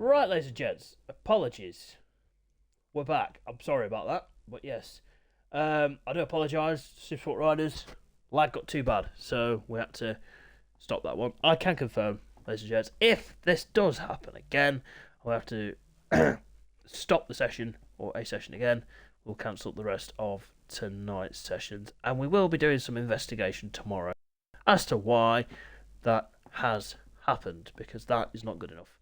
Right, ladies and gents, apologies. We're back. I'm sorry about that, but yes. I do apologise, Supersport Riders. Lag got too bad, so we had to stop that one. I can confirm, ladies and gents, if this does happen again, we'll have to stop the session, or a session again. We'll cancel the rest of tonight's sessions, and we will be doing some investigation tomorrow as to why that has happened, because that is not good enough.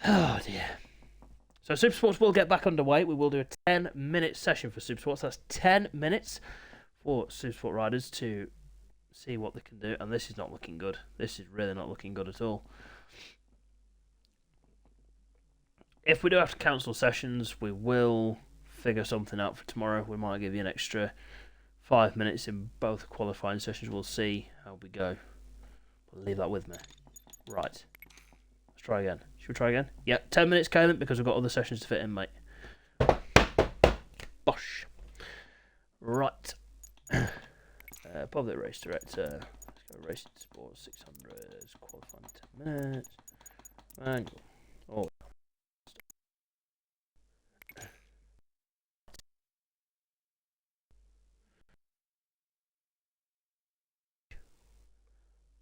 Oh dear. So Supersports will get back underway. We will do a 10-minute session for Supersports. That's 10 minutes for Supersport riders to see what they can do. And this is not looking good. This is really not looking good at all. If we do have to cancel sessions, we will figure something out for tomorrow. We might give you an extra 5 minutes in both qualifying sessions. We'll see how we go. But leave that with me. Right. Let's try again. Should we try again? Yeah, 10 minutes, Caleb, because we've got other sessions to fit in, mate. Bosh. Right. Public race director. Let's go racing sports 600. Qualifying 10 minutes. Angle. Oh.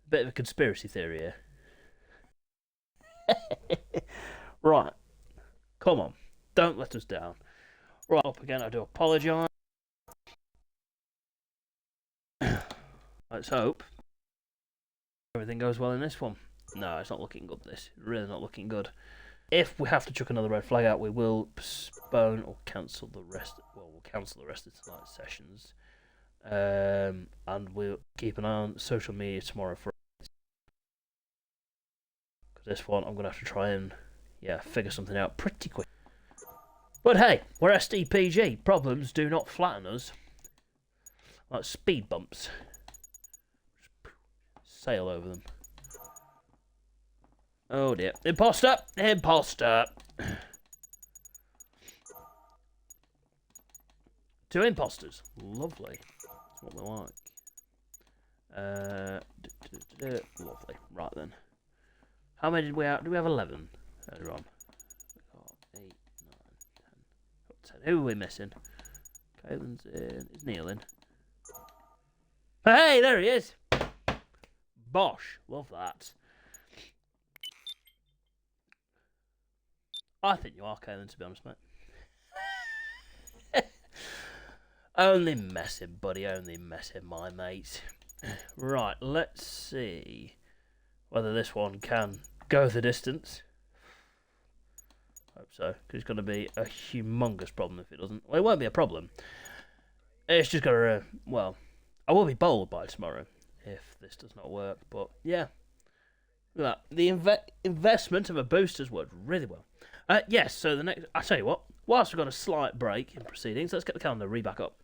Bit of a conspiracy theory here. Right. Come on. Don't let us down. Right, up again. I do apologise. Let's hope everything goes well in this one. No, it's not looking good, this. Really not looking good. If we have to chuck another red flag out, we will postpone or cancel the rest. Well, we'll cancel the rest of tonight's sessions. And we'll keep an eye on social media tomorrow for because this one I'm going to have to try and figure something out pretty quick. But hey, we're SDPG. Problems do not flatten us. Like speed bumps. Just sail over them. Oh dear. Imposter! Imposter! 2 imposters. Lovely. That's what we like. Lovely. Right then. How many did we have? Do we have 11? Earlier on. 8, 9, 10. 10. Who are we missing? Caitlin's in. Is Neil in? Hey, there he is! Bosh. Love that. I think you are, Caitlin, to be honest, mate. Only messing, buddy. Only messing, my mate. Right, let's see whether this one can go the distance. Hope so, because it's going to be a humongous problem if it doesn't. Well, it won't be a problem. It's just going to, well, I will be bowled by tomorrow if this does not work. But yeah, look at that. The investment of a booster's worked really well. Yes, so the next, I tell you what, whilst we've got a slight break in proceedings, let's get the calendar back up.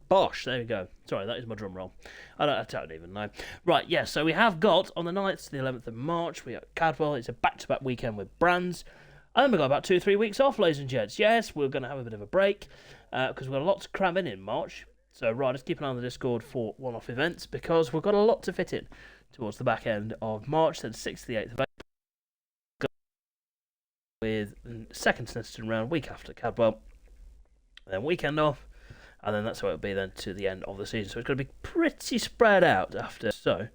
Bosh, there we go. Sorry, that is my drum roll. I don't even know. Right, yeah, so we have got on the 9th to the 11th of March, we got Cadwell. It's a back-to-back weekend with Brands. And then we've got about 2 or 3 weeks off, ladies and gents. Yes, we're going to have a bit of a break because we've got a lot to cram in March. So, right, let's keep an eye on the Discord for one-off events because we've got a lot to fit in towards the back end of March, then 6th to the 8th of April. With the second Snetterton round, week after Cadwell. And then weekend off. And then that's how it'll be then to the end of the season. So it's going to be pretty spread out after. So,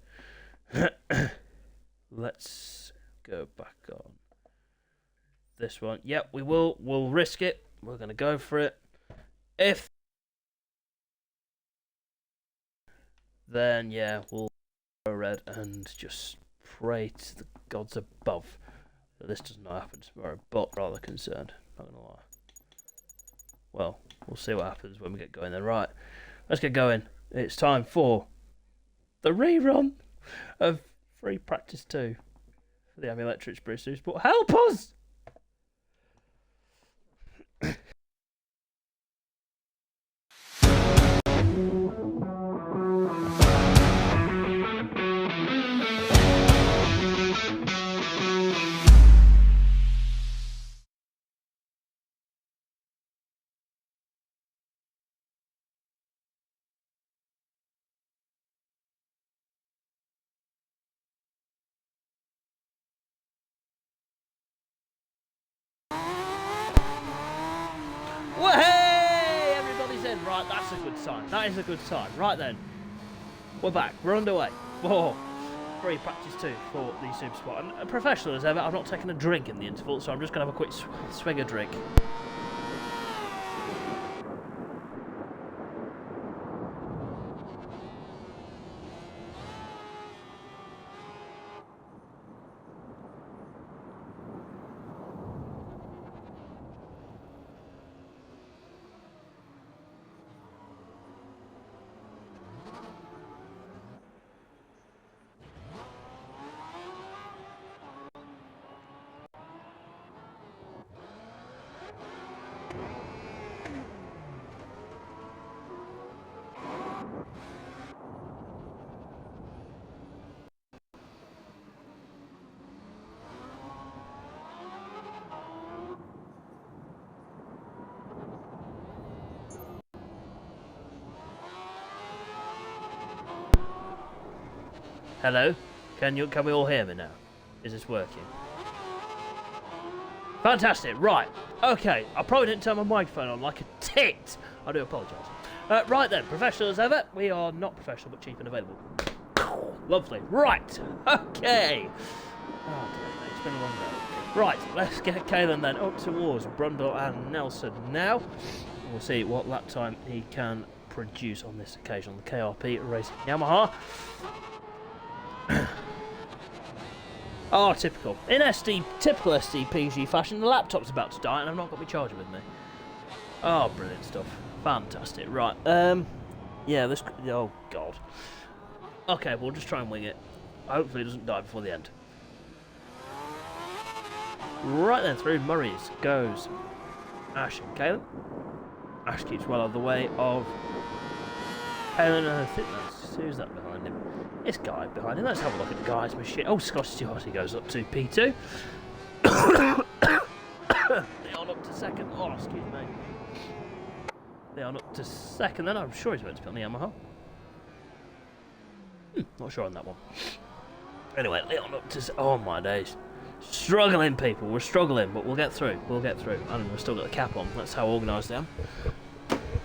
let's go back on this one. Yep, we will. We'll risk it. We're going to go for it. If then, yeah, we'll go red and just pray to the gods above that this does not happen tomorrow. But rather concerned, not going to lie. Well, we'll see what happens when we get going then. Right, let's get going. It's time for the rerun of Free Practice 2 for the Ammuletrix British Supersport. Help us! that's a good sign. That is a good sign. Right then, we're back. We're underway. Oh, free practice 2 for the Super Sport. And professional as ever, I've not taken a drink in the interval, so I'm just going to have a quick swig of drink. Hello? Can we all hear me now? Is this working? Fantastic, right. Okay, I probably didn't turn my microphone on like a tit. I do apologise. Right then, professional as ever. We are not professional but cheap and available. Lovely. Right, okay. Oh dear, it's been a long day. Right, let's get Kalen then up towards Brundle and Nelson now. We'll see what lap time he can produce on this occasion on the KRP Racing Yamaha. Oh, typical. In typical SDPG fashion, the laptop's about to die and I've not got my charger with me. Oh, brilliant stuff. Fantastic. Right, yeah, this... Oh, God. Okay, we'll just try and wing it. Hopefully it doesn't die before the end. Right then, through Murray's goes Ash and Caleb. Ash keeps well out of the way of Helen, and I think that's... Who's that behind him? This guy behind him. Let's have a look at the guy's machine. Oh, Scotty Stewart, he goes up to P2. Leon up to second. Oh, excuse me. Leon up to second then. I'm sure he's meant to be on the Yamaha. Not sure on that one. Anyway, Leon up to... Oh, my days. Struggling, people. We're struggling, but we'll get through. We'll get through. And we've still got the cap on. That's how organised I am.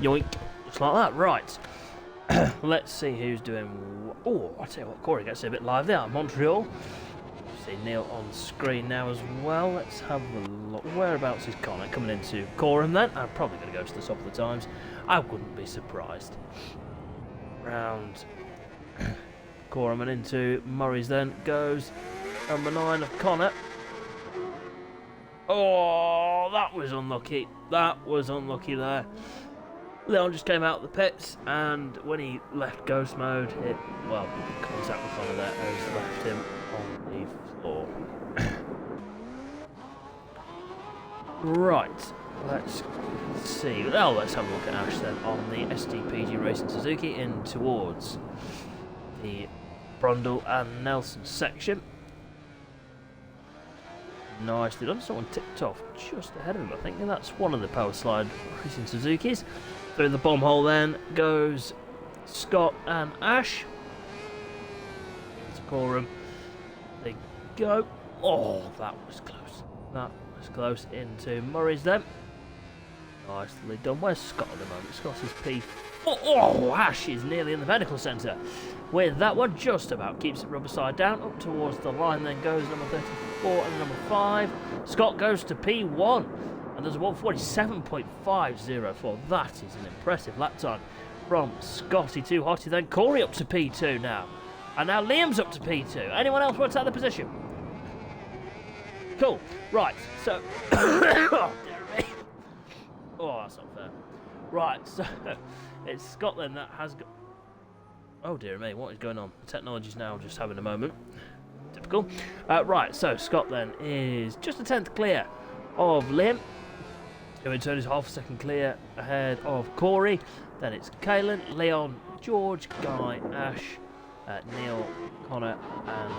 Yoink. Just like that. Right. Let's see who's doing... Oh, I'll tell you what, Corey gets a bit live there. Montreal. See Neil on screen now as well. Let's have a look. Whereabouts is Connor? Coming into Coram then. I'm probably going to go to the top of the times. I wouldn't be surprised. Round Coram and into Murray's then goes number 9 of Connor. Oh, that was unlucky. That was unlucky there. Leon just came out of the pits, and when he left ghost mode, it, well, contact with Connor there has left him on the floor. Right, let's see. Oh, let's have a look at Ash then on the SDPG Racing Suzuki in towards the Brundle and Nelson section. Nicely done. Someone tipped off just ahead of him, I think, and that's one of the Power Slide Racing Suzukis. Through the bomb hole then goes Scott and Ash. Let's call them. They go. Oh, that was close. That was close into Murray's then. Nicely done. Where's Scott at the moment? Scott is P4. Oh, Ash is nearly in the medical centre. With that one, just about keeps it rubber side down. Up towards the line then goes number 34 and number 5. Scott goes to P1. And there's a 147.504. That is an impressive lap time from Scotty to Hottie. Then Corey up to P2 now. And now Liam's up to P2. Anyone else want to take the position? Cool. Right, so... oh, dear me. Oh, that's not fair. Right, so it's Scotland that has got... Oh, dear me, what is going on? The technology's now just having a moment. Typical. Right, so Scott then is just a 10th clear of Liam. Who in turn is half a second clear ahead of Corey. Then it's Kalen, Leon, George, Guy, Ash, Neil, Connor, and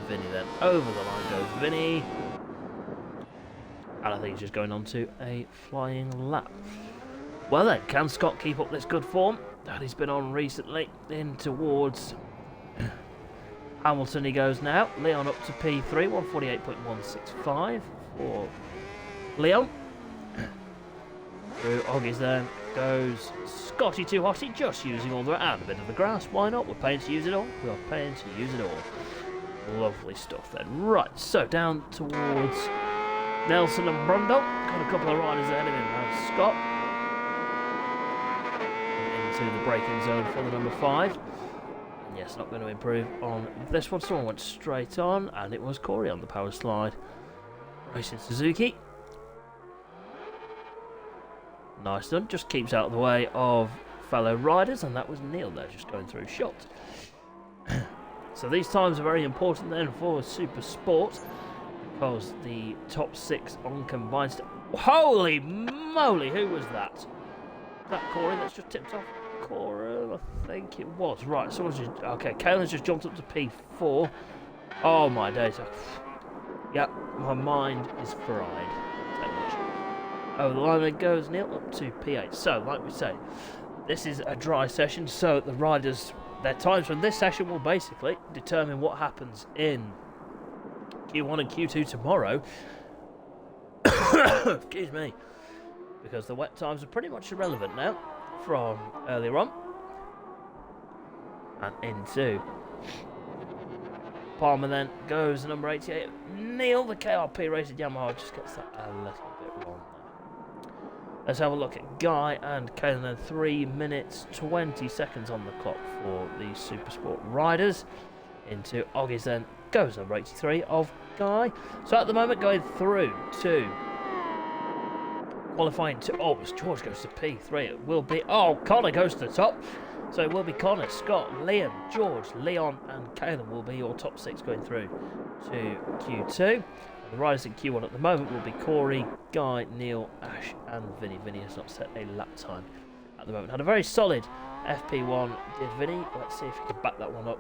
Vinny. Then over the line goes Vinny. And I think he's just going on to a flying lap. Well then, can Scott keep up this good form that he's been on recently? In towards Hamilton he goes now. Leon up to P3, 148.165 for Leon. Through Oggies there goes Scotty Too Hotty, just using all the and a bit of the grass. Why not? We're paying to use it all. We're paying to use it all. Lovely stuff then. Right, so down towards Nelson and Brundle. Got a couple of riders ahead of him now. Scott into the braking zone for the number 5. And yes, not going to improve on this one. Someone went straight on, and it was Corey on the power slide. Racing Suzuki. Nice done. Just keeps out of the way of fellow riders, and that was Neil there just going through shot. So these times are very important then for Super Sport, because the top 6 on combined. Holy moly, who was that? Is that Corey that's just tipped off? Corey, I think it was. Right, someone's just. Okay, Caelan's just jumped up to P4. Oh my days. Yep, my mind is fried. Over the line then goes Neil up to P8. So, like we say, this is a dry session, so the riders, their times from this session will basically determine what happens in Q1 and Q2 tomorrow. Excuse me. Because the wet times are pretty much irrelevant now from earlier on. And into Palmer then goes number 88. Neil, the KRP rated Yamaha, just gets that a little bit wrong. Let's have a look at Guy and Caelan then. 3 minutes 20 seconds on the clock for the Super Sport riders. Into Oggies then goes number 83 of Guy. So at the moment going through to qualifying to George goes to P3. It will be Connor goes to the top. So it will be Connor, Scott, Liam, George, Leon and Caelan will be your top 6 going through to Q2. The riders in Q1 at the moment will be Corey, Guy, Neil, Ash and Vinny. Vinny has not set a lap time at the moment. Had a very solid FP1 did Vinny. Let's see if he can back that one up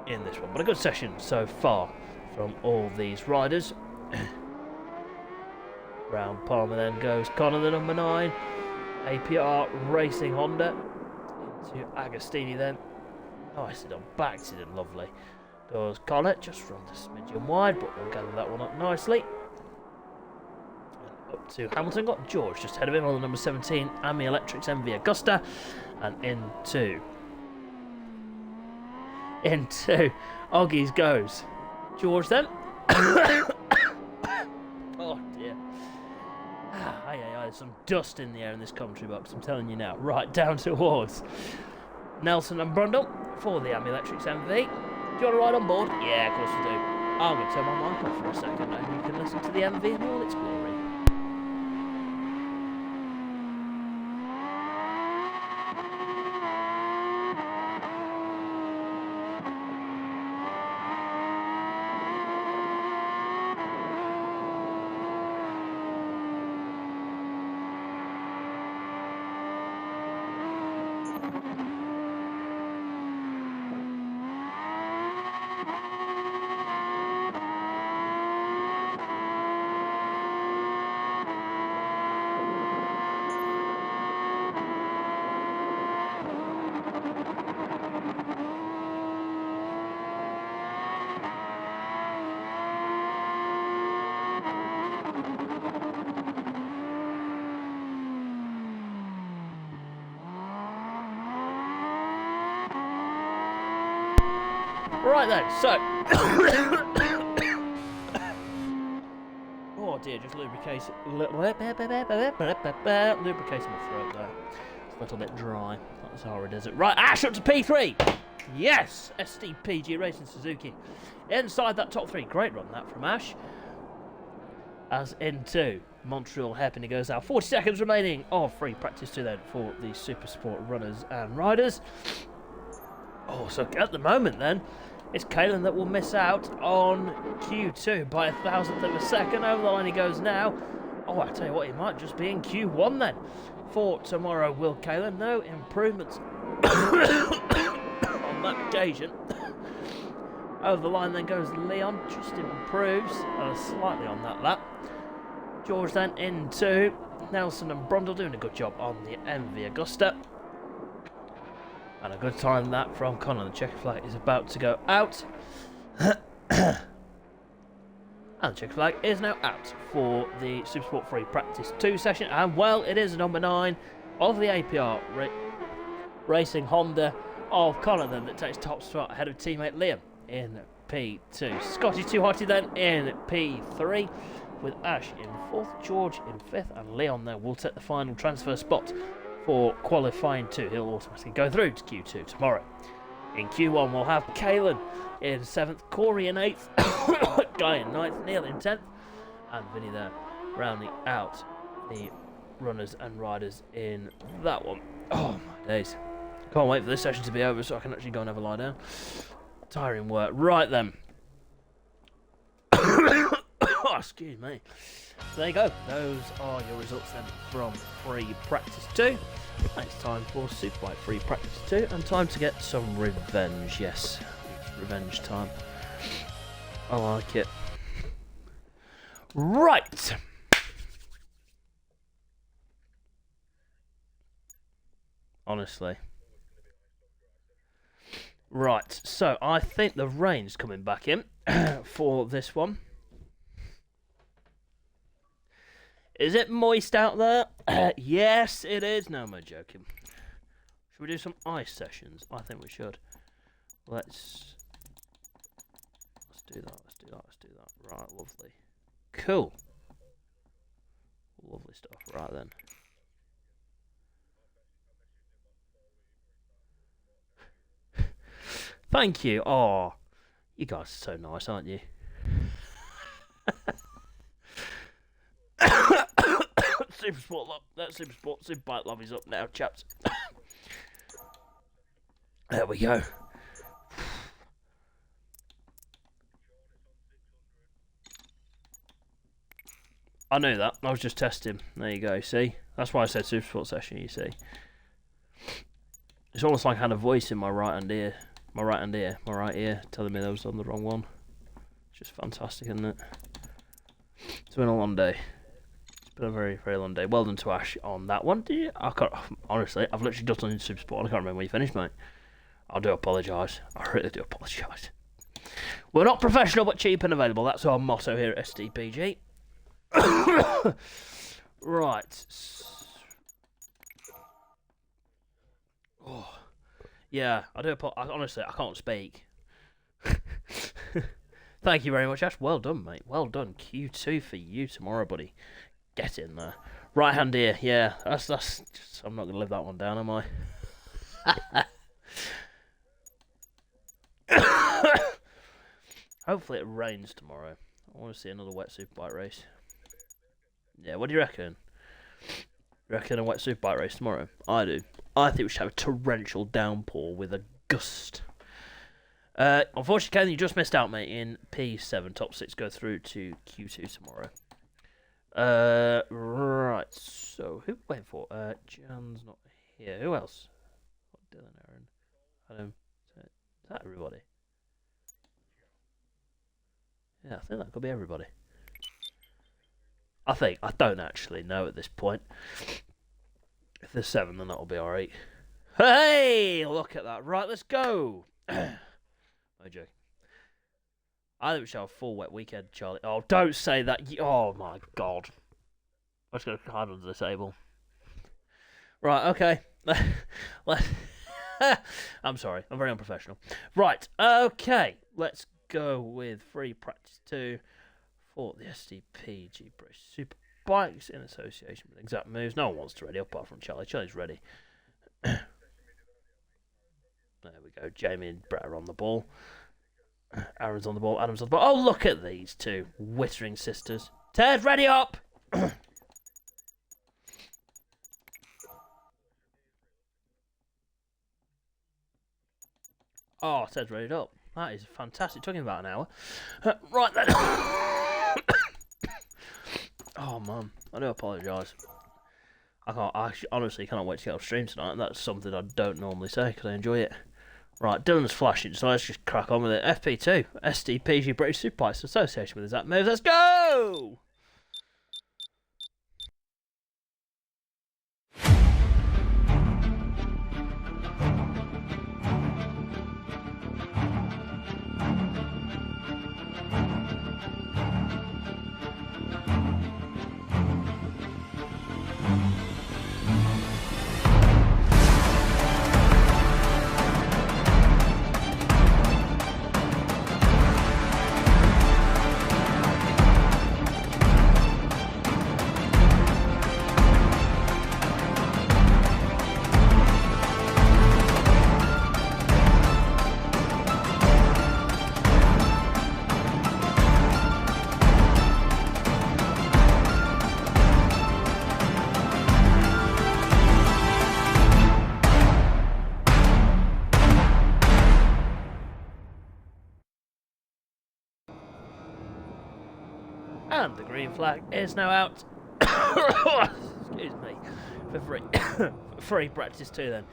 in this one. But a good session so far from all these riders. Round Palmer then goes Connor, the number 9. APR Racing Honda into Agostini then. Nicely done, backed it in lovely. Does Connor, just from the smidgen wide, but we'll gather that one up nicely. And up to Hamilton, got George just ahead of him on the number 17, Ami Electrics MV Augusta. And into Oggies goes George then. Oh dear. There's some dust in the air in this commentary box, I'm telling you now. Right, down towards Nelson and Brundle for the Ami Electrics MV. Do you want to ride on board? Yeah, of course we do. I'm going to turn my mic off for a second and you can listen to the MV in all its glory. Right then, so oh dear, just lubricating my throat there. It's a little bit dry. That's horrid, is it? Right, Ash up to P3. Yes, SDPG Racing Suzuki inside that top 3. Great run that from Ash. As into Montreal hairpin, he goes out. 40 seconds remaining of free practice 2 then for the Super Sport runners and riders. Oh, so at the moment then, it's Caelan that will miss out on Q2 by 1,000th of a second. Over the line he goes now. Oh, I tell you what, he might just be in Q1 then. For tomorrow, will Caelan? No improvements on that occasion. Over the line then goes Leon, just improves slightly on that lap. George then into Nelson and Brundle doing a good job on the MV Augusta. And a good time that from Connor. The checker flag is about to go out. And And the checkered flag is now out for the Supersport Free Practice 2 session. And well, it is number 9 of the APR Racing Honda of Connor then that takes top spot ahead of teammate Liam in P2. Scotty Too Hotty then in P3 with Ash in 4th, George in 5th, and Leon there will take the final transfer spot for qualifying 2. He'll automatically go through to Q2 tomorrow. In Q1 we'll have Kalen in 7th, Corey in 8th, Guy in 9th, Neil in 10th, and Vinny there rounding out the runners and riders in that one. Oh my days. Can't wait for this session to be over so I can actually go and have a lie down. Tiring work. Right then. Oh, excuse me. So there you go. Those are your results then from Free Practice 2. It's time for Superbike Free Practice 2 and time to get some revenge. Yes, it's revenge time. I like it. Right. Honestly. Right, so I think the rain's coming back in for this one. Is it moist out there? Yes, it is. No, I'm joking. Should we do some ice sessions? I think we should. Let's do that. Let's do that. Let's do that. Right, lovely. Cool. Lovely stuff. Right then. Thank you. Oh, you guys are so nice, aren't you? Superbike love is up now, chaps. There we go. I knew that. I was just testing. There you go. See, that's why I said Supersport session. You see, it's almost like I had a voice in my right ear, telling me I was on the wrong one. It's just fantastic, isn't it? It's been a long day. It's been a very, very long day. Well done to Ash on that one. I can't, honestly, I've literally just done it in Supersport. I can't remember when you finished, mate. I do apologise. I really do apologise. We're not professional, but cheap and available. That's our motto here at SDPG. Right. Oh. Yeah, I do apologise. Honestly, I can't speak. Thank you very much, Ash. Well done, mate. Well done. Q2 for you tomorrow, buddy. Get in there. Right hand here. Yeah, that's. I'm not going to live that one down, am I? Hopefully it rains tomorrow. I want to see another wet superbike race. Yeah, what do you reckon? You reckon a wet superbike race tomorrow? I do. I think we should have a torrential downpour with a gust. Unfortunately, Ken, you just missed out, mate, in P7. Top 6 go through to Q2 tomorrow. Right, so who are we waiting for? Jan's not here. Who else? Dylan, Aaron, Adam. Is that everybody? Yeah, I think that could be everybody. I don't actually know at this point. If there's 7, then that'll be alright. Hey, look at that. Right, let's go. No joke. I think we should have a full wet weekend, Charlie. Oh, don't say that. Oh, my God. I'm just going to hide under the table. Right, okay. I'm sorry. I'm very unprofessional. Right, okay. Let's go with Free Practice 2 for the SDPG British Super Bikes in association with Exact Moves. No one wants to ready up apart from Charlie. Charlie's ready. There we go. Jamie and Brett are on the ball. Aaron's on the ball. Adam's on the ball. Oh, look at these two Wittering sisters. Ted, ready up! Oh, Ted's ready up. That is fantastic. Talking about an hour. Right then. Oh, man. I do apologise. I honestly cannot wait to get off stream tonight. That's something I don't normally say because I enjoy it. Right, Dylan's flashing, so let's just crack on with it. FP2, SDPG British Superbikes Association with Exact Moves. Let's go! And the green flag is now out. Excuse me. For free, free practice 2 then.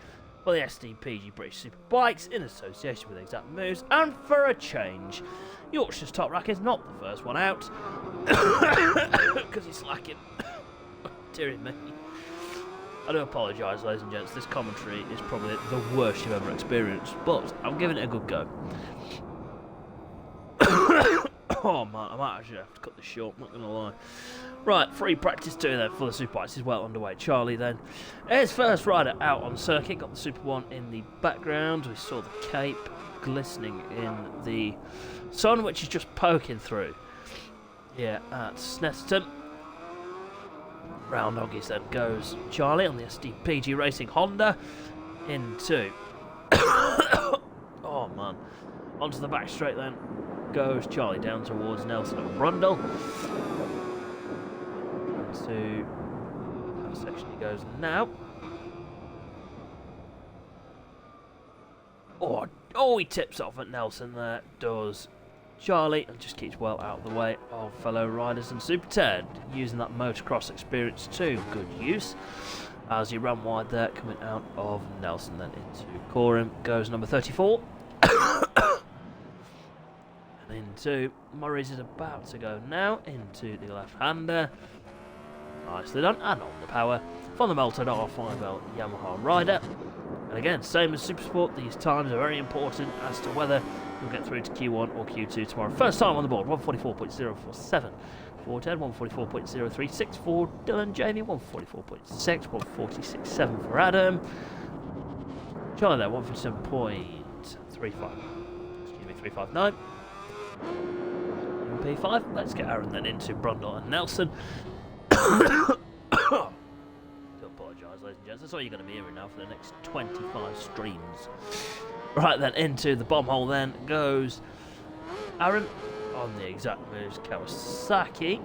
For the SDPG British Superbikes in association with Exact Moves. And for a change, Yorkshire's Top Rack is not the first one out. Because he's slacking. Dear me. I do apologise, ladies and gents. This commentary is probably the worst you've ever experienced. But I'm giving it a good go. Oh man, I might actually have to cut this short, not going to lie. Right, free practice 2 then for the Superbikes is well underway. Charlie then is first rider out on circuit. Got the Super 1 in the background. We saw the cape glistening in the sun, which is just poking through. Yeah, at Snetterton. Round doggies then goes Charlie on the SDPG Racing Honda into... oh man. Onto the back straight then goes Charlie down towards Nelson and Brundle. Into that section he goes now. Oh, he tips off at Nelson there, does Charlie, and just keeps well out of the way of fellow riders. And Super Ted using that motocross experience to good use as he ran wide there, coming out of Nelson. Then into Coram goes number 34. Into Murray's is about to go now into the left-hander. Nicely done, and on the power from the melted R5L Yamaha rider. And again, same as Supersport, these times are very important as to whether you'll get through to Q1 or Q2 tomorrow. First time on the board, 144.047 for Ted, 144.036 for Dylan, Jamie, 144.6, 146.7 for Adam. Charlie there, 147.35. Excuse me, 359. P5. Let's get Aaron then into Brundle and Nelson. Do apologise, ladies and gents. That's all you're going to be hearing now for the next 25 streams. Right then, into the bomb hole then goes Aaron on the Exact Moves Kawasaki,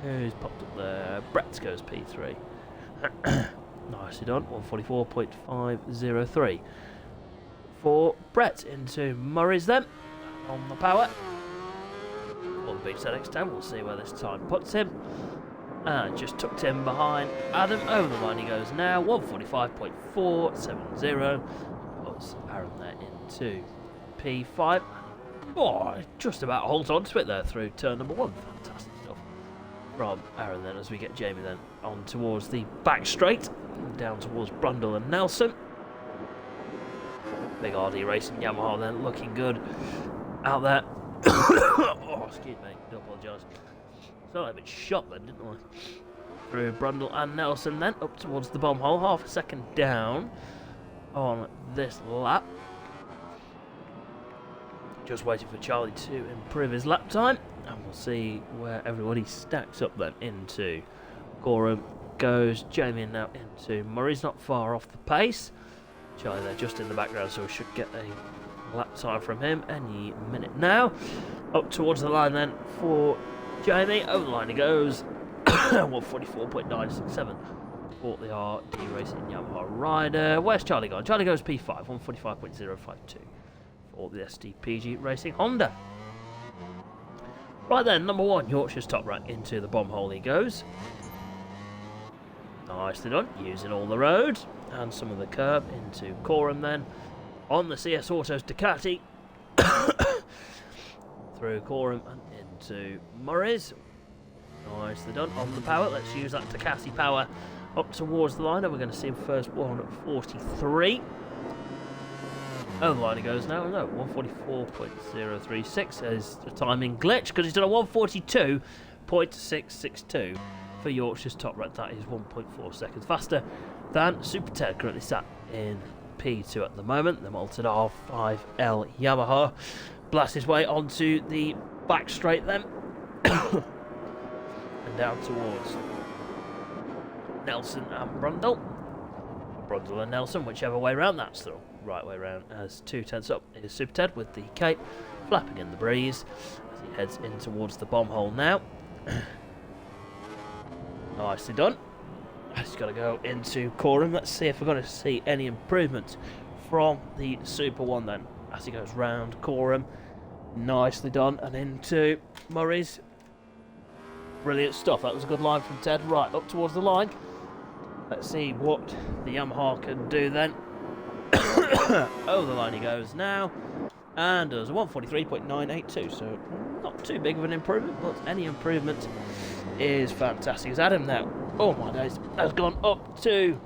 who's popped up there. Brett goes P3. Nicely done. 144.503 for Brett into Murray's then. On the power. On the beach ZX10, we'll see where this time puts him. And just tucked him behind Adam. Over the line he goes now. 145.470. Puts Aaron there into P5. Oh, just about holds on to it there through turn number 1. Fantastic stuff from Aaron then as we get Jamie then on towards the back straight. Down towards Brundle and Nelson. Big RD Racing Yamaha then looking good out there. Oh, excuse me, do apologise. So I've been shot then, didn't I? Through Brundle and Nelson then, up towards the bomb hole, half a second down on this lap. Just waiting for Charlie to improve his lap time, and we'll see where everybody stacks up then. Into Gorham goes Jamie now into Murray's, not far off the pace. Charlie there just in the background, so we should get a lap time from him any minute now. Up towards the line then for Jamie. Over the line he goes. 144.967 for the RD Racing Yamaha rider. Where's Charlie gone? Charlie goes P5. 145.052 for the SDPG Racing Honda. Right then, number 1, Yorkshire's Top Rack into the bomb hole he goes. Nicely done, using all the road and some of the curb into Coram then. On the CS Autos Ducati. Through Coram and into Murray's. Nicely done. On the power, let's use that Ducati power up towards the line. And we're going to see him first one at 43. Oh, the line he goes now. No, 144.036 is a timing glitch because he's done a 142.662 for Yorkshire's Top Rack. That is 1.4 seconds faster than Super Ted, currently sat in P2 at the moment. The malted R5L Yamaha blasts his way onto the back straight then. And down towards Nelson and Brundle. Brundle and Nelson, whichever way round, that's the right way round. As 2 tenths up is Super Ted with the cape flapping in the breeze as he heads in towards the bomb hole now. Nicely done. He's got to go into Coram. Let's see if we're going to see any improvements from the Super 1 then as he goes round Coram. Nicely done. And into Murray's. Brilliant stuff. That was a good line from Ted. Right, up towards the line. Let's see what the Yamaha can do then. Over the line he goes now. And does a 143.982. So not too big of an improvement, but any improvement is fantastic. It's Adam now. Oh my days. Has gone up to...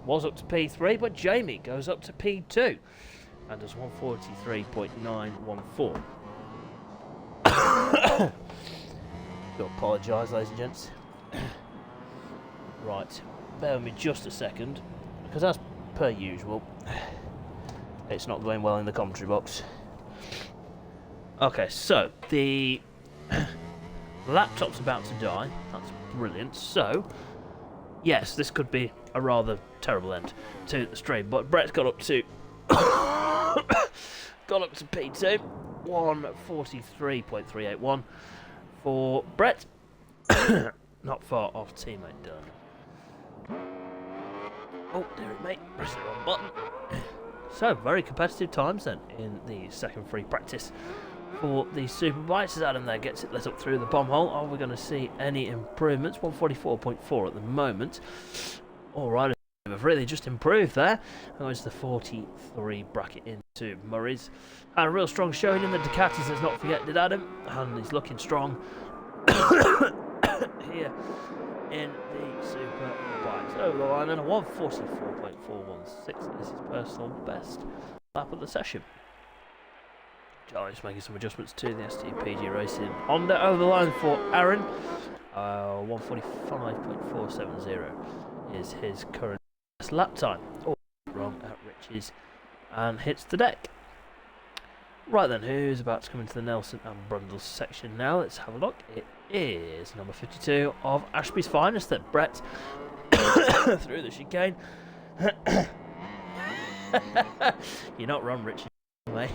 Was up to P3, but Jamie goes up to P2. And does 143.914. Do apologise, ladies and gents. Right, bear with me just a second, because as per usual, it's not going well in the commentary box. Okay, so the laptop's about to die. That's brilliant. So, yes, this could be a rather terrible end to the stream, but Brett's got up to P2, 143.381 for Brett. Not far off teammate Dylan. Oh, dear it, mate. Press the wrong button. So, very competitive times then in the second free practice for the Superbikes. As Adam there gets it lit up through the bomb hole. Are we going to see any improvements? 144.4 at the moment. Alright, we've really just improved there. Goes the 43 bracket into Murray's. And a real strong showing in the Ducatis, let's not forget, did Adam. And he's looking strong here in the Superbikes. Over the line and a 144.416 is his personal best lap of the session. Charlie's making some adjustments to the SDPG Racing Honda. Over the line for Aaron. 145.470 is his current best lap time. Oh, wrong at Rich's and hits the deck. Right then, who's about to come into the Nelson and Brundle section now? Let's have a look. It is number 52 of Ashby's Finest, that Brett through the chicane. You're not wrong, Richard, mate.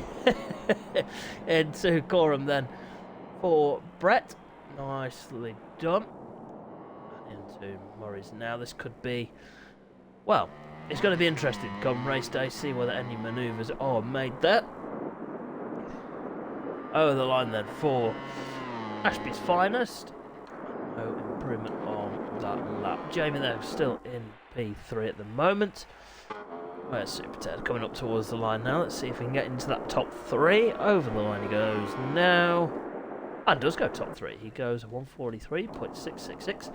Into Coram then for Brett. Nicely done. And into Murray's now. This could be, well, it's going to be interesting come race day, see whether any manoeuvres are made there. Over the line then for Ashby's Finest. No improvement on that lap. Jamie there still in P3 at the moment. Where's Super Ted coming up towards the line now? Let's see if we can get into that top 3. Over the line he goes now. And does go top 3. He goes 143.666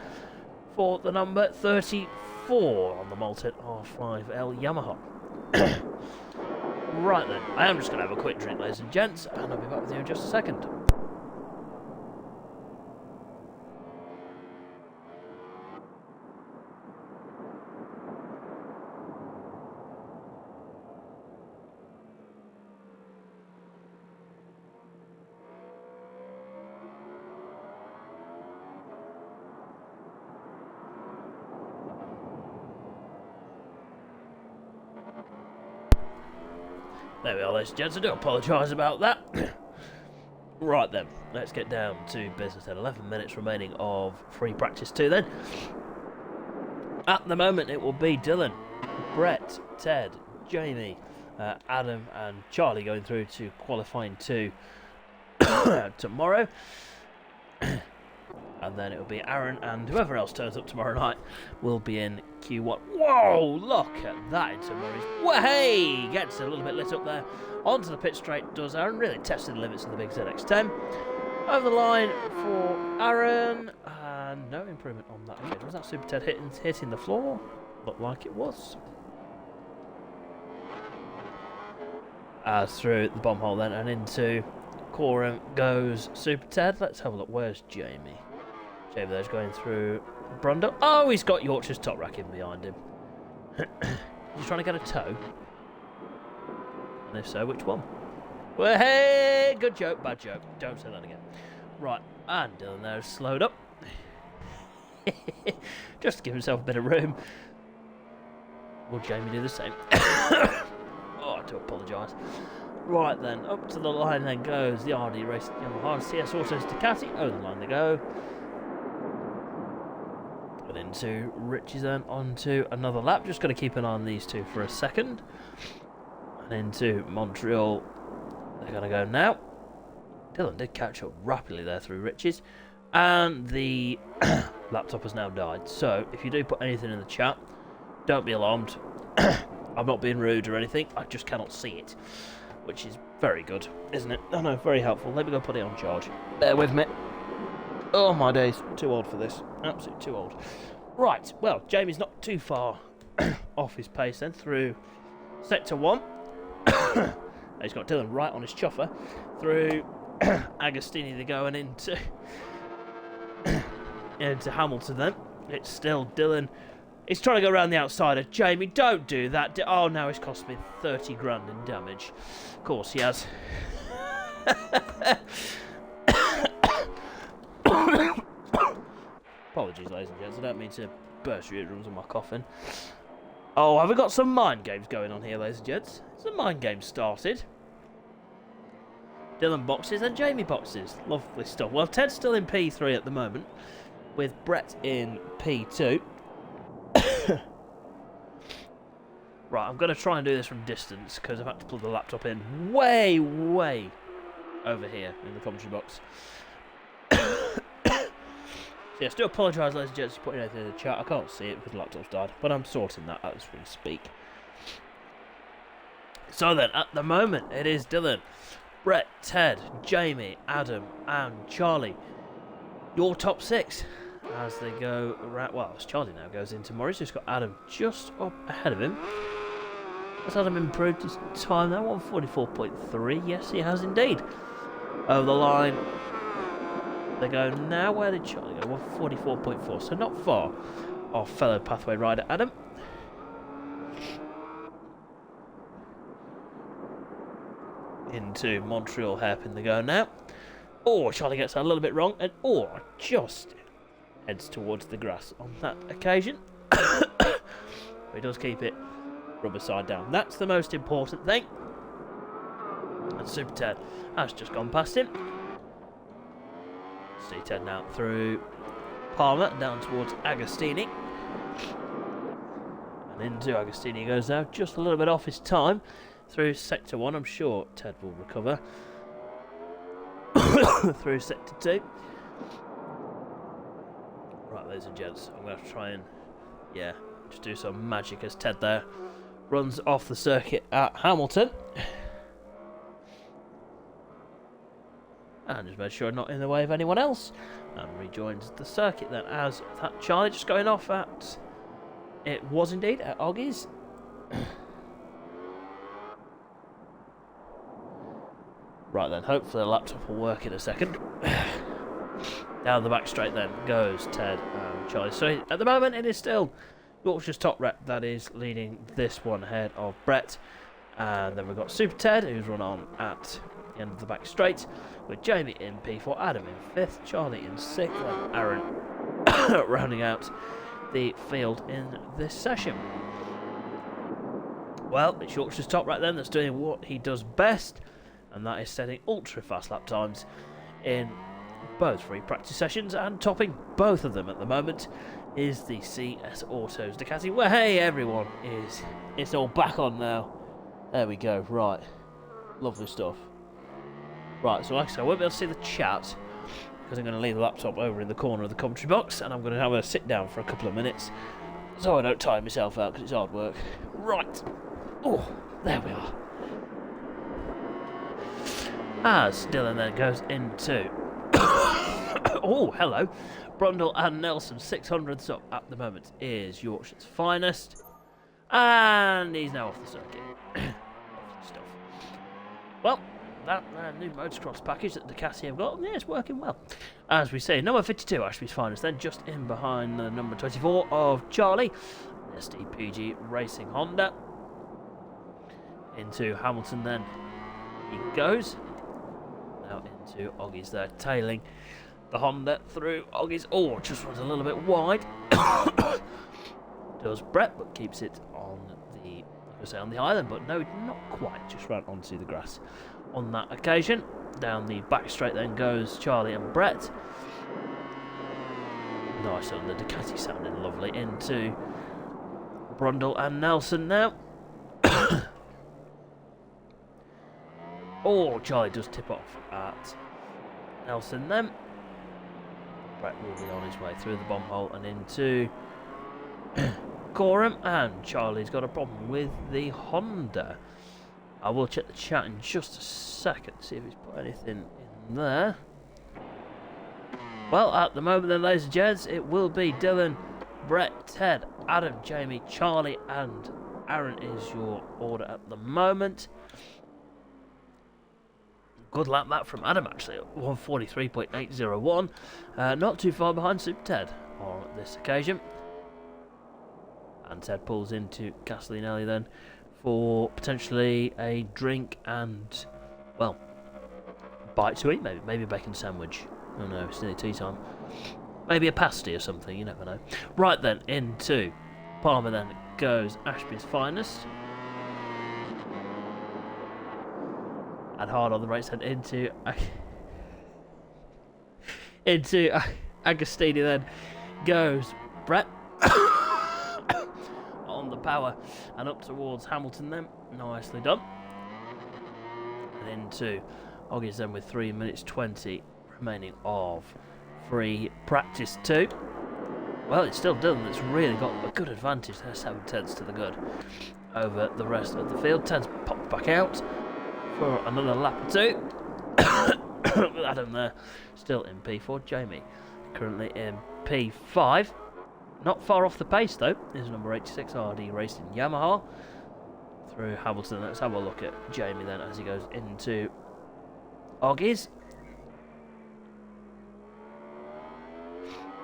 for the number 34 on the Malted R5L Yamaha. Right then, I am just going to have a quick drink, ladies and gents, and I'll be back with you in just a second. There we are, ladies and gents. I do apologise about that. Right then, let's get down to business then. 11 minutes remaining of free practice 2 then. At the moment, it will be Dylan, Brett, Ted, Jamie, Adam and Charlie going through to qualifying 2 tomorrow. And then it will be Aaron and whoever else turns up tomorrow night will be in Q1. Whoa, look at that into Murray's. Hey, gets a little bit lit up there. Onto the pit straight does Aaron. Really testing the limits of the big ZX10. Over the line for Aaron. And no improvement on that. Was that Super Ted hitting the floor? Looked like it was. As through the bomb hole then and into Coram goes Super Ted. Let's have a look. Where's Jamie? Jamie there's going through Brundle. Oh, he's got Yorkshire's top rack in behind him. He's trying to get a toe. And if so, which one? Well, hey, good joke, bad joke. Don't say that again. Right, and Dylan there is slowed up. Just to give himself a bit of room. Will Jamie do the same? Oh, I do apologise. Right then, up to the line then goes the RD Racing Yamaha CS Autos Ducati. Over the line they go. And into Richie's then onto another lap. Just got to keep an eye on these two for a second. And into Montreal they're going to go now. Dylan did catch up rapidly there through Richie's. And the laptop has now died. So, if you do put anything in the chat, don't be alarmed. I'm not being rude or anything, I just cannot see it. Which is very good, isn't it? I know, very helpful. Let me go put it on charge. Bear with me. Oh my days, too old for this. Absolutely too old. Right, well, Jamie's not too far off his pace then, through Sector 1. He's got Dylan right on his chuffer. Through Agostini, they're going into Hamilton then. It's still Dylan. He's trying to go around the outsider. Jamie, don't do that. Oh, now it's cost me 30 grand in damage. Of course he has. Apologies, ladies and gents. I don't mean to burst your eardrums on my coffin. Oh, have we got some mind games going on here, ladies and gents? The mind game started. Dylan boxes and Jamie boxes. Lovely stuff. Well, Ted's still in P3 at the moment, with Brett in P2. Right, I'm going to try and do this from distance, because I've had to plug the laptop in way over here in the commentary box. Yes, do apologise, ladies and gents, for putting anything in the chat. I can't see it because the laptop's died, but I'm sorting that as we speak. So then, at the moment, it is Dylan, Brett, Ted, Jamie, Adam, and Charlie. Your top 6 as they go around. Well, as Charlie now goes into Morris, who's got Adam just up ahead of him. Has Adam improved his time now? 144.3. Yes, he has indeed. Over the line. They go now. Where did Charlie go? 144.4. So not far off fellow pathway rider Adam. Into Montreal hairpin they go now. Or Charlie gets that a little bit wrong, and or just heads towards the grass on that occasion. He does keep it rubber side down. That's the most important thing. And Super Ted has just gone past him. See Ted now through Palmer down towards Agostini. And into Agostini he goes now, just a little bit off his time through Sector 1. I'm sure Ted will recover. Through Sector 2. Right, ladies and gents, I'm going to try and, just do some magic as Ted there runs off the circuit at Hamilton. And just make sure I'm not in the way of anyone else. And rejoins the circuit then as that Charlie just going off at, it was indeed, at Oggy's. Right then, hopefully the laptop will work in a second. Down the back straight then goes Ted and Charlie. So at the moment it is still Yorkshire's top rep that is leading this one ahead of Brett. And then we've got Super Ted who's run on at the end of the back straight, with Jamie in P4, Adam in 5th, Charlie in 6th, and Aaron rounding out the field in this session. Well, it's Yorkshire's top right then that's doing what he does best, and that is setting ultra fast lap times in both free practice sessions, and topping both of them at the moment is the CS Autos Ducati, where hey everyone is, it's all back on now. There we go, right, lovely stuff. Right, so like I said, I won't be able to see the chat because I'm going to leave the laptop over in the corner of the commentary box, and I'm going to have a sit down for a couple of minutes so I don't tire myself out because it's hard work. Right, oh, there we are. As Dylan then goes into oh, hello, Brundle and Nelson, 600ths up at the moment is Yorkshire's finest, and he's now off the circuit. Stuff. Well, that new motocross package that Ducati have got, yeah, it's working well. As we say, number 52, Ashby's finest, then just in behind the number 24 of Charlie, SDPG Racing Honda. Into Hamilton then he goes. Now into Oggy's there, tailing the Honda through Oggy's. Oh, just runs a little bit wide. Does Brett, but keeps it on the, on the island, but no, not quite, just ran onto the grass on that occasion. Down the back straight then goes Charlie and Brett. Nice on the Ducati, sounding lovely. Into Brundle and Nelson now. Oh, Charlie does tip off at Nelson then. Brett will be on his way through the bomb hole and into Coram, and Charlie's got a problem with the Honda. I will check the chat in just a second, see if he's put anything in there. Well, at the moment then, ladies and gents, it will be Dylan, Brett, Ted, Adam, Jamie, Charlie and Aaron is your order at the moment. Good lap that from Adam, actually, at 143.801. Not too far behind Super Ted on this occasion. And Ted pulls into Castellinelli then for potentially a drink and, well, bite to eat, maybe a bacon sandwich. Oh no, it's nearly tea time. Maybe a pasty or something, you never know. Right then, into Palmer then goes Ashby's finest. And hard on the right side into Agostini then goes Brett on the power and up towards Hamilton then. Nicely done. And into Oggies then with 3 minutes 20 remaining of free practice 2. Well, it's still Dylan that's really got a good advantage there, 7/10 to the good over the rest of the field. 10's popped back out for another lap or two. With Adam there still in P4. Jamie currently in P5. Not far off the pace though is number 86 RD Racing Yamaha through Hamilton. Let's have a look at Jamie then as he goes into Oggies.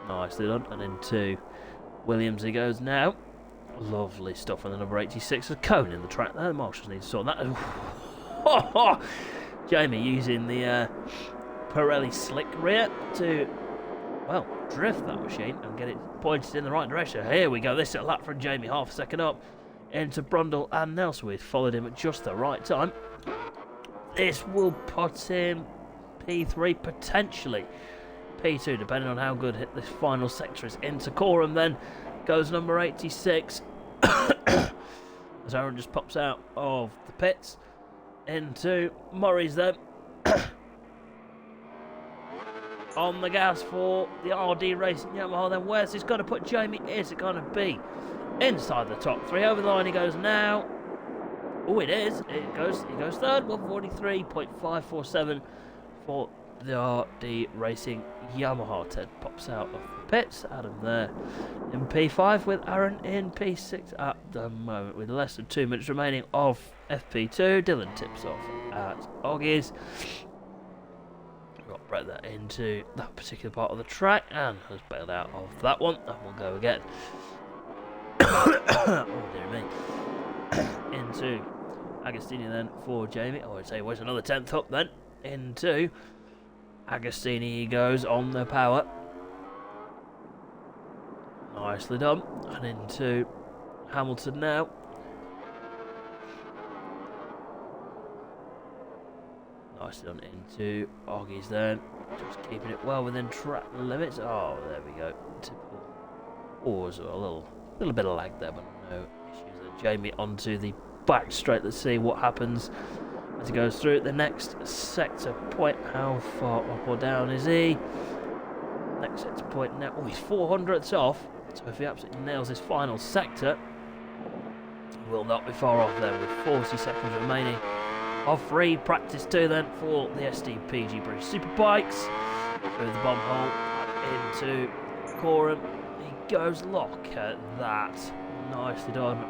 Nicely done. And into Williams he goes now. Lovely stuff on the number 86. A cone in the track there. The marshals need to sort that. Jamie using the Pirelli slick rear to, well, drift that machine and get it pointed in the right direction. Here we go. This is a lap from Jamie, half a second up into Brundle and Nelson. We followed him at just the right time. This will put him P3, potentially P2, depending on how good this final sector is. Into Coram then goes number 86 as Aaron just pops out of the pits. Into Murray's then on the gas for the RD Racing Yamaha. Then where's this going to put Jamie? Is it going to be inside the top 3? Over the line he goes now. Oh, it is. He goes third. 143.547 for the RD Racing Yamaha. Ted pops out of the pits. Adam there in P5 with Aaron in P6 at the moment with less than 2 minutes remaining of FP2. Dylan tips off at Oggies. Got Brett there into that particular part of the track and has bailed out of that one, and we'll go again. Oh dear me. Into Agostini then for Jamie. I would say was another 10th up then. Into Agostini he goes on the power. Nicely done. And into Hamilton now. Nicely done into Oggies then. Just keeping it well within track limits. Oh, there we go. Typical. Oh, there's a little bit of lag there, but no issues. And Jamie onto the back straight. Let's see what happens as he goes through the next sector point. How far up or down is he? Next sector point now. Oh, he's 400ths off. So if he absolutely nails this final sector, he will not be far off there with 40 seconds remaining of free practice 2 then for the SDPG British Superbikes. Through the bomb hole into Coram. He goes. Look at that. Nicely done.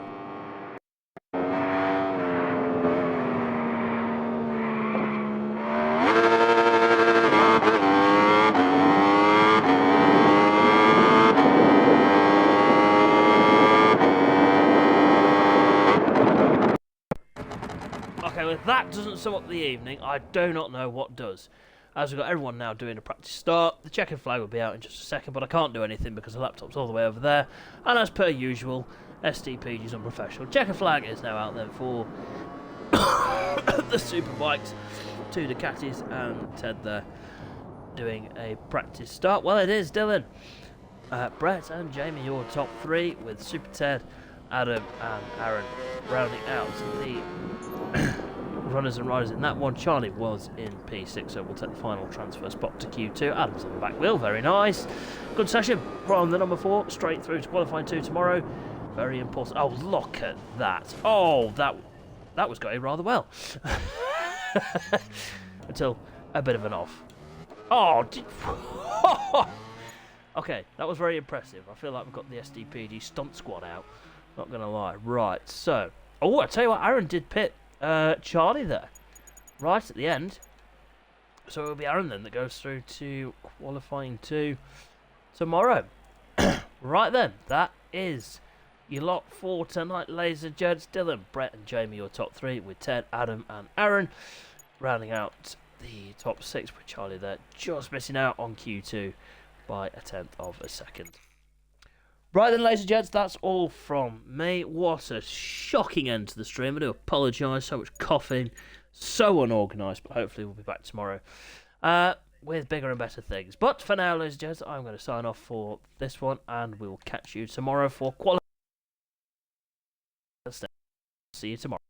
If that doesn't sum up the evening, I do not know what does. As we've got everyone now doing a practice start, the checkered flag will be out in just a second, but I can't do anything because the laptop's all the way over there. And as per usual, SDPG's unprofessional. Checkered flag is now out there for the Superbikes. 2 Ducatis and Ted there doing a practice start. Well, it is Dylan, Brett and Jamie, your top 3, with Super Ted, Adam and Aaron rounding out the runners and riders in that one. Charlie was in P6, so we'll take the final transfer spot to Q2. Adam's on the back wheel, very nice. Good session from the number 4, straight through to qualifying 2 tomorrow. Very important. Oh, look at that. Oh, that was going rather well. Until a bit of an off. Oh, okay, that was very impressive. I feel like we've got the SDPG stunt squad out. Not going to lie. Right, so... Oh, I tell you what, Aaron did pit Charlie there. Right at the end. So it'll be Aaron then that goes through to qualifying 2 tomorrow. Right then, that is your lot for tonight, ladies and gents. Dylan, Brett and Jamie, your top 3, with Ted, Adam and Aaron. Rounding out the top 6 with Charlie there. Just missing out on Q2 by a 10th of a second. Right then, ladies and gents, that's all from me. What a shocking end to the stream. I do apologise, so much coughing, so unorganised, but hopefully we'll be back tomorrow with bigger and better things. But for now, ladies and gents, I'm going to sign off for this one, and we'll catch you tomorrow for quality. See you tomorrow.